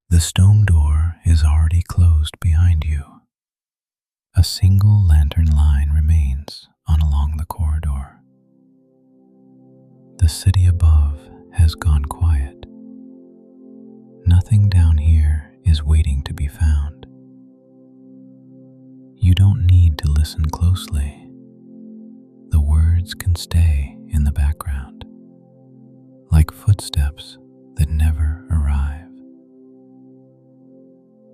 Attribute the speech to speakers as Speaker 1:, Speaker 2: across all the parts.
Speaker 1: The stone door is already closed behind you. A single lantern line remains on along the corridor. The city above has gone quiet. Nothing down here is waiting to be found. You don't need to listen closely. The words can stay in the background, like footsteps that never arrive.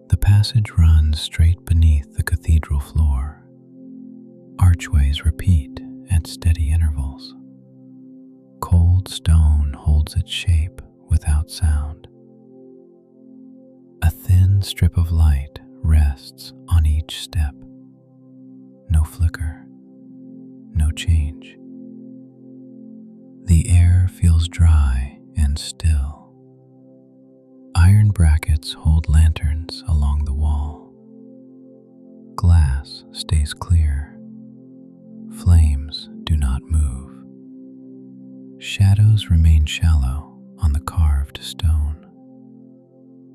Speaker 1: The passage runs straight beneath the cathedral floor. Archways repeat at steady intervals. Cold stone holds its shape without sound. A thin strip of light rests on each step. No flicker, no change. The air feels dry and still. Iron brackets hold lanterns along the wall. Glass stays clear. Flames do not move. Shadows remain shallow on the carved stone.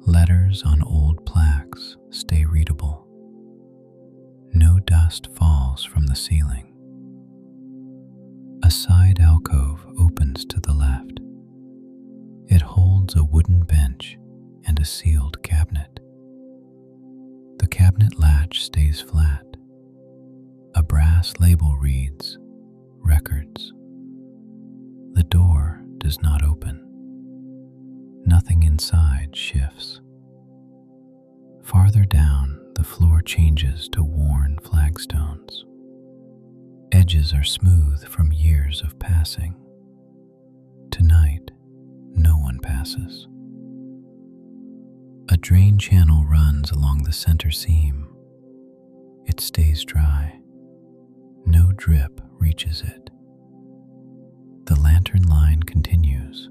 Speaker 1: Letters on old plaques stay readable. No dust falls from the ceiling. A side alcove opens to the left. It holds a wooden bench and a sealed cabinet. The cabinet latch stays flat. A brass label reads, "Records." The door does not open. Nothing inside shifts. Farther down, the floor changes to worn flagstones. Edges are smooth from years of passing. Tonight, no one passes. A drain channel runs along the center seam. It stays dry. No drip reaches it. The lantern line continues.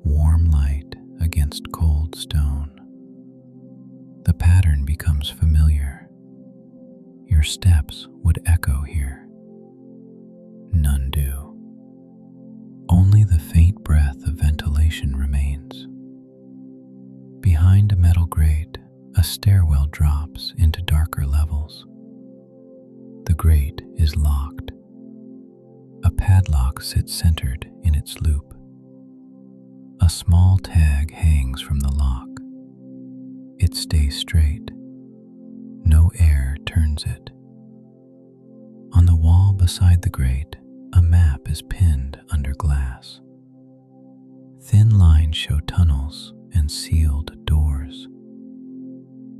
Speaker 1: Warm light against cold stone. The pattern becomes familiar. Your steps would echo here. None do. Only the faint breath of ventilation remains. Behind a metal grate, a stairwell drops into darker levels. The grate is locked. A padlock sits centered in its loop. A small tag hangs from the lock. It stays straight. No air turns it. On the wall beside the grate, a map is pinned under glass. Thin lines show tunnels and sealed doors.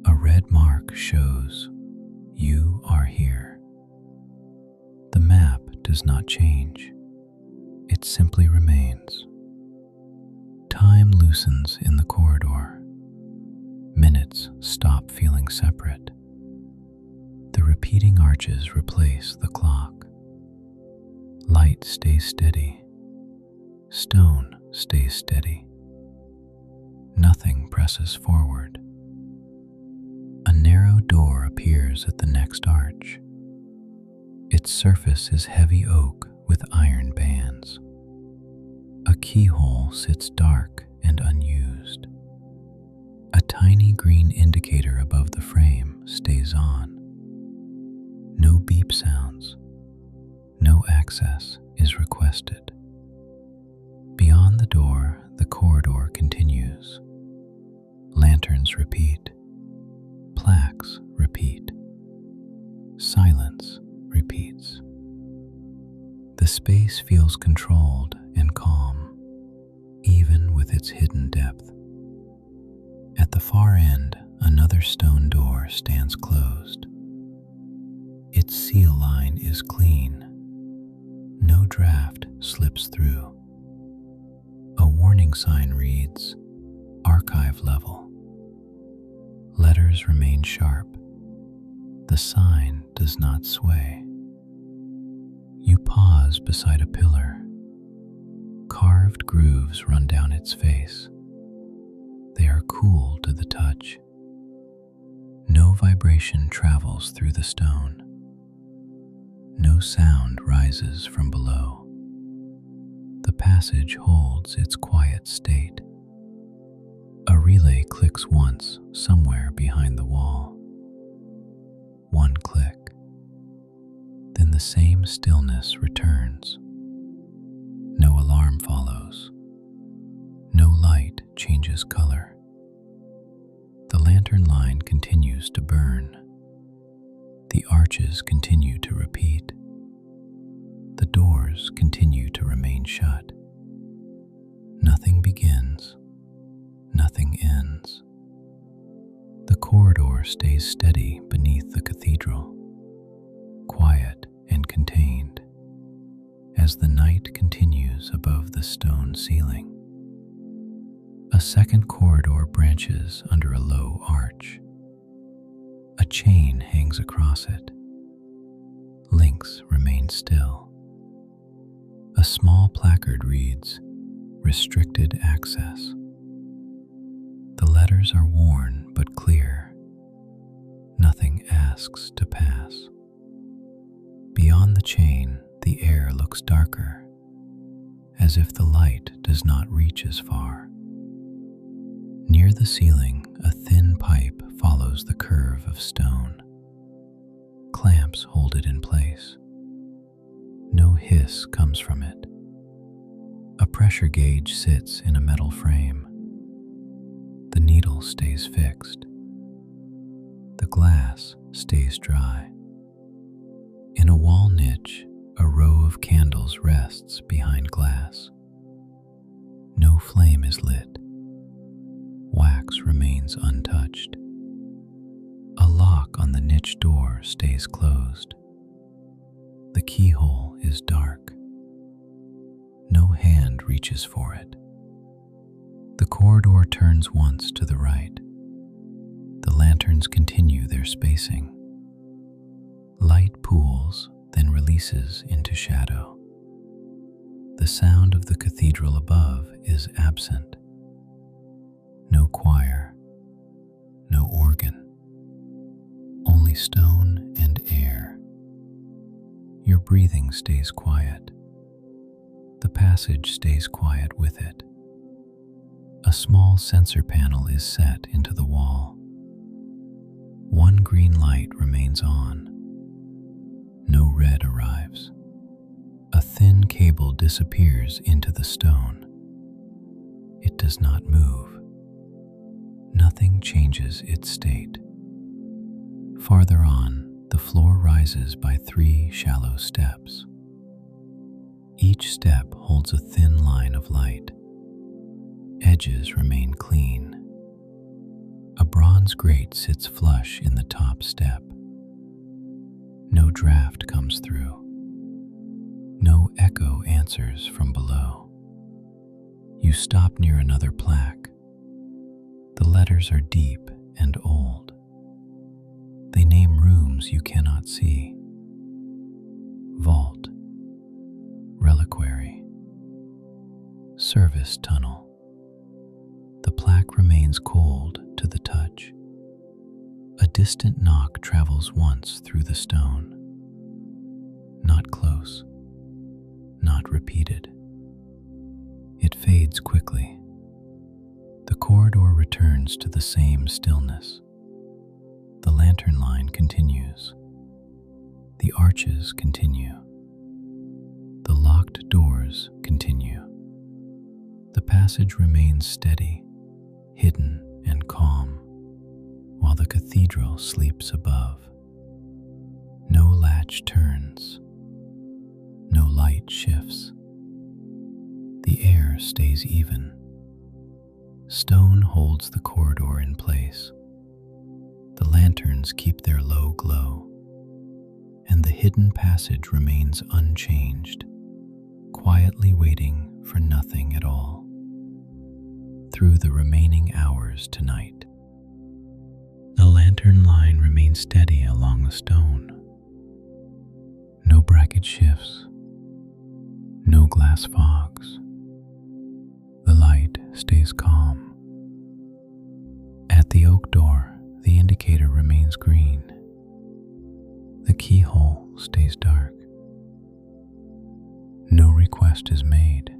Speaker 1: A red mark shows, "You are here." The map does not change. It simply remains. Time loosens in the corridor. Minutes stop feeling separate. The repeating arches replace the clock. Light stays steady. Stone stays steady. Nothing presses forward. A narrow door appears at the next arch. Its surface is heavy oak with iron bands. A keyhole sits dark and unused. A tiny green indicator above the frame stays on. No beep sounds. No access is requested. Beyond the door, the corridor continues. Lanterns repeat. Plaques repeat. Silence repeats. The space feels controlled and calm, even with its hidden depth. At the far end, another stone door stands closed. Its seal line is clean. No draft slips through. A warning sign reads, "Archive level." Letters remain sharp. The sign does not sway. You pause beside a pillar. Carved grooves run down its face. They are cool to the touch. No vibration travels through the stone. No sound rises from below. The passage holds its quiet state. A relay clicks once somewhere behind the wall. One click. Then the same stillness returns. No alarm follows. No light changes color. The lantern line continues to burn. The arches continue to repeat. The doors continue to remain shut. Nothing begins. Nothing ends. The corridor stays steady beneath the cathedral, quiet and contained, as the night continues above the stone ceiling. A second corridor branches under a low arch. A chain hangs across it. Links remain still. A small placard reads, "Restricted access." The letters are worn but clear. Nothing asks to pass. Beyond the chain, the air looks darker, as if the light does not reach as far. Near the ceiling, a thin pipe follows the curve of stone. Clamps hold it in place. No hiss comes from it. A pressure gauge sits in a metal frame. The needle stays fixed. The glass stays dry. In a wall niche, a row of candles rests behind glass. No flame is lit. Wax remains untouched. A lock on the niche door stays closed. The keyhole is dark. No hand reaches for it. The corridor turns once to the right. The lanterns continue their spacing. Light pools, then releases into shadow. The sound of the cathedral above is absent. No choir, no organ, only stone and air. Your breathing stays quiet. The passage stays quiet with it. A small sensor panel is set into the wall. One green light remains on. No red arrives. A thin cable disappears into the stone. It does not move. Nothing changes its state. Farther on, the floor rises by 3 shallow steps. Each step holds a thin line of light. Edges remain clean. A bronze grate sits flush in the top step. No draft comes through. No echo answers from below. You stop near another plaque. The letters are deep and old. They name rooms you cannot see. Vault, reliquary, service tunnel. The plaque remains cold to the touch. A distant knock travels once through the stone. Not close, not repeated. It fades quickly. The corridor returns to the same stillness. The lantern line continues. The arches continue. The locked doors continue. The passage remains steady, hidden and calm, while the cathedral sleeps above. No latch turns. No light shifts. The air stays even. Stone holds the corridor in place. The lanterns keep their low glow, and the hidden passage remains unchanged, quietly waiting for nothing at all. Through the remaining hours tonight, the lantern line remains steady along the stone. No bracket shifts, no glass fogs. The light stays calm. At the oak door, the indicator remains green. The keyhole stays dark. No request is made.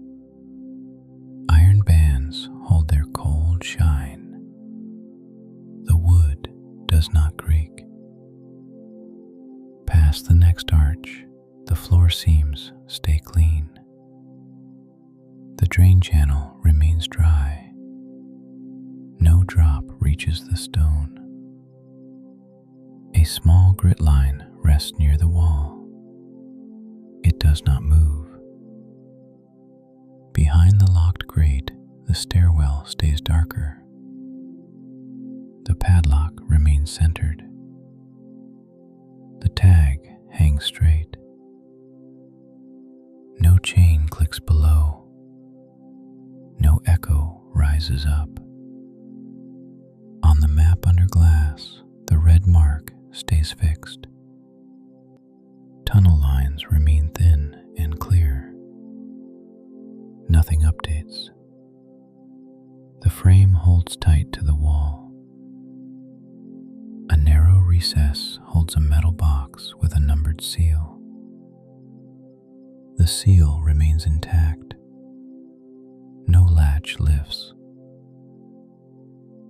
Speaker 1: Iron bands hold their cold shine. does not creak. Past the next arch, the floor seams stay clean. The drain channel remains dry. No drop reaches the stone. A small grit line rests near the wall. It does not move. Behind the locked grate, the stairwell stays darker. The padlock remains centered. The tag hangs straight. No chain clicks below. No echo rises up. On the map under glass, the red mark stays fixed. Tunnel lines remain thin and clear. Nothing updates. The frame holds tight to the wall. A narrow recess holds a metal box with a numbered seal. The seal remains intact. No latch lifts.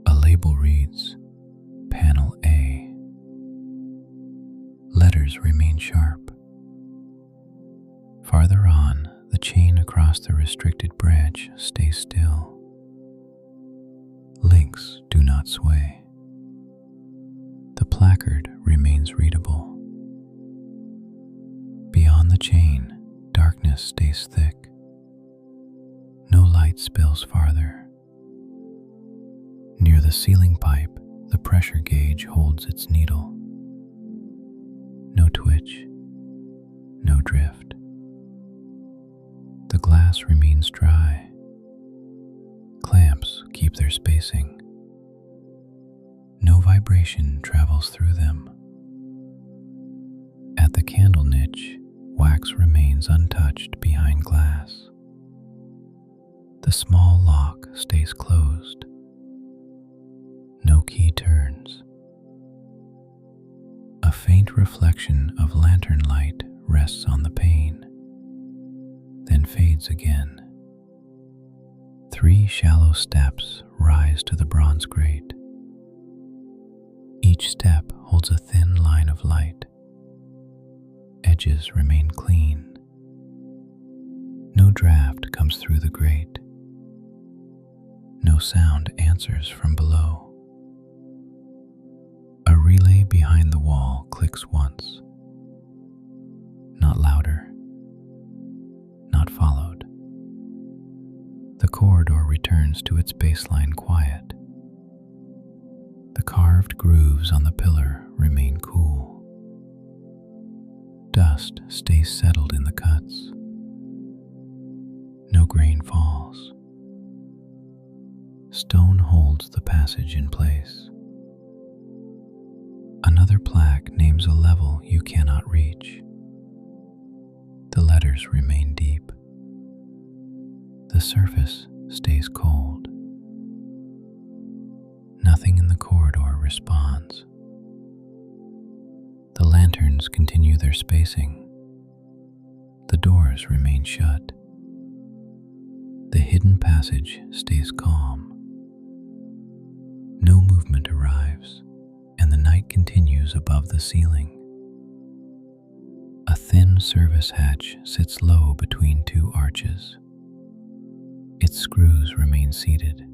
Speaker 1: A label reads, Panel A. Letters remain sharp. Farther on, the chain across the restricted branch stays still. Links do not sway. The placard remains readable. Beyond the chain, darkness stays thick. No light spills farther. Near the ceiling pipe, the pressure gauge holds its needle. No twitch, no drift. The glass remains dry. Clamps keep their spacing. No vibration travels through them. At the candle niche, wax remains untouched behind glass. The small lock stays closed. No key turns. A faint reflection of lantern light rests on the pane, then fades again. 3 shallow steps rise to the bronze grate. Each step holds a thin line of light. Edges remain clean. No draft comes through the grate. No sound answers from below. A relay behind the wall clicks once. Not louder. Not followed. The corridor returns to its baseline quiet. The carved grooves on the pillar remain cool. Dust stays settled in the cuts. No grain falls. Stone holds the passage in place. Another plaque names a level you cannot reach. The letters remain deep. The surface stays cold. Nothing in the corridor responds. The lanterns continue their spacing. The doors remain shut. The hidden passage stays calm. No movement arrives, and the night continues above the ceiling. A thin service hatch sits low between 2 arches. Its screws remain seated.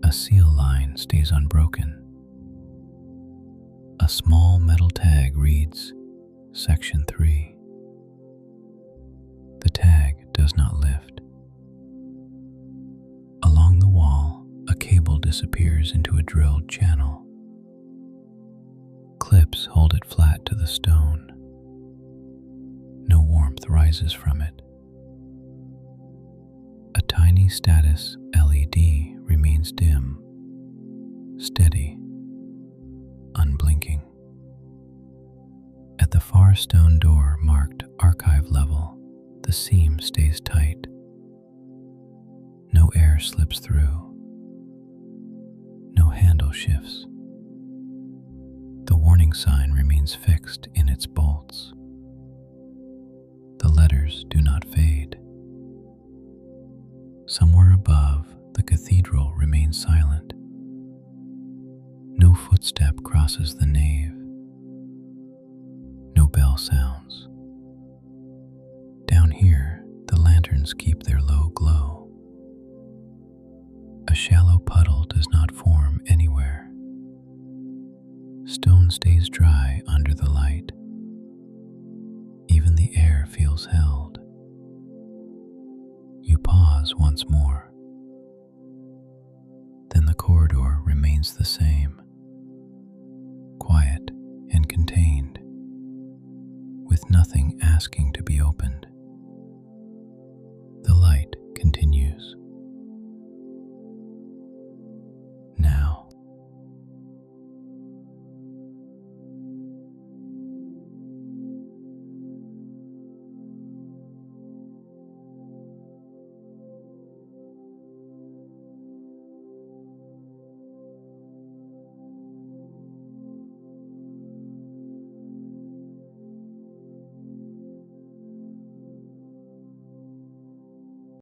Speaker 1: A seal line stays unbroken. A small metal tag reads, Section 3. The tag does not lift. Along the wall, a cable disappears into a drilled channel. Clips hold it flat to the stone. No warmth rises from it. A tiny status LED remains dim, steady, unblinking. At the far stone door marked archive level, the seam stays tight. No air slips through. No handle shifts. The warning sign remains fixed in its bolts. The letters do not fade. Somewhere above, the cathedral remains silent. No footsteps footstep crosses the nave. No bell sounds. Down here, the lanterns keep their low glow. A shallow puddle does not form anywhere. Stone stays dry under the light. Even the air feels held. You pause once more. Then the corridor remains the same, quiet and contained, with nothing asking to be opened.